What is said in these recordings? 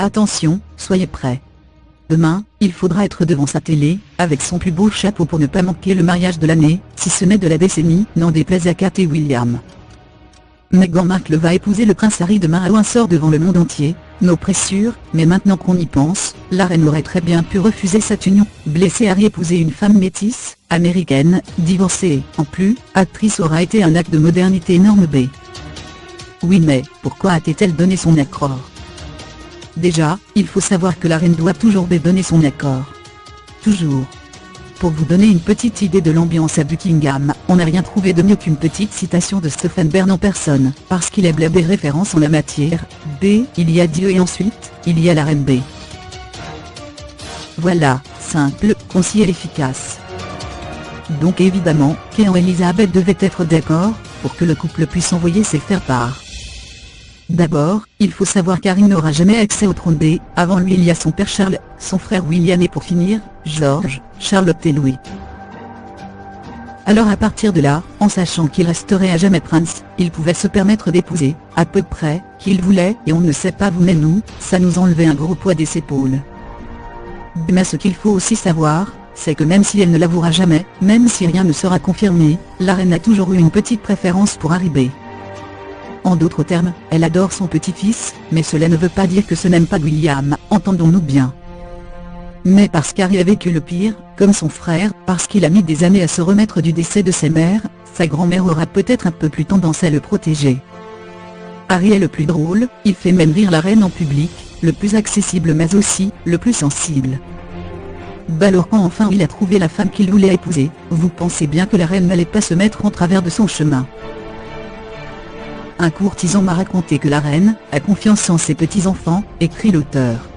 Attention, soyez prêts. Demain, il faudra être devant sa télé, avec son plus beau chapeau pour ne pas manquer le mariage de l'année, si ce n'est de la décennie, n'en déplaise à Kate et William. Meghan Markle va épouser le prince Harry demain à Windsor devant le monde entier. Nos pressures, mais maintenant qu'on y pense, la reine aurait très bien pu refuser cette union. Blessé Harry épouser une femme métisse, américaine, divorcée. En plus, actrice aura été un acte de modernité énorme B. Oui mais, pourquoi a-t-elle donné son accord? Déjà, il faut savoir que la reine doit toujours donner son accord. Toujours. Pour vous donner une petite idée de l'ambiance à Buckingham, on n'a rien trouvé de mieux qu'une petite citation de Stéphane Bern en personne, parce qu'il aime les références en la matière. B, il y a Dieu et ensuite, il y a la reine B. Voilà, simple, concis et efficace. Donc évidemment, Kate et Elizabeth devaient être d'accord, pour que le couple puisse envoyer ses faire-part. D'abord, il faut savoir qu'Harry n'aura jamais accès au trône B, avant lui il y a son père Charles, son frère William et pour finir, George, Charlotte et Louis. Alors à partir de là, en sachant qu'il resterait à jamais prince, il pouvait se permettre d'épouser, à peu près, qu'il voulait, et on ne sait pas vous mais nous, ça nous enlevait un gros poids des épaules. Mais ce qu'il faut aussi savoir, c'est que même si elle ne l'avouera jamais, même si rien ne sera confirmé, la reine a toujours eu une petite préférence pour Harry B. En d'autres termes, elle adore son petit-fils, mais cela ne veut pas dire que ce n'aime pas William, entendons-nous bien. Mais parce qu'Harry a vécu le pire, comme son frère, parce qu'il a mis des années à se remettre du décès de ses mères, sa grand-mère aura peut-être un peu plus tendance à le protéger. Harry est le plus drôle, il fait même rire la reine en public, le plus accessible mais aussi, le plus sensible. Alors quand enfin il a trouvé la femme qu'il voulait épouser, vous pensez bien que la reine n'allait pas se mettre en travers de son chemin. Un courtisan m'a raconté que la reine a confiance en ses petits-enfants, écrit l'auteur.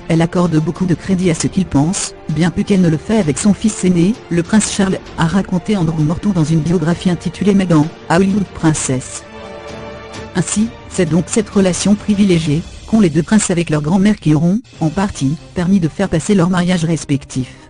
Elle accorde beaucoup de crédit à ce qu'il pense, bien plus qu'elle ne le fait avec son fils aîné, le prince Charles, a raconté Andrew Morton dans une biographie intitulée Meghan, a Hollywood Princess. Ainsi, c'est donc cette relation privilégiée qu'ont les deux princes avec leur grand-mère qui auront, en partie, permis de faire passer leur mariage respectif.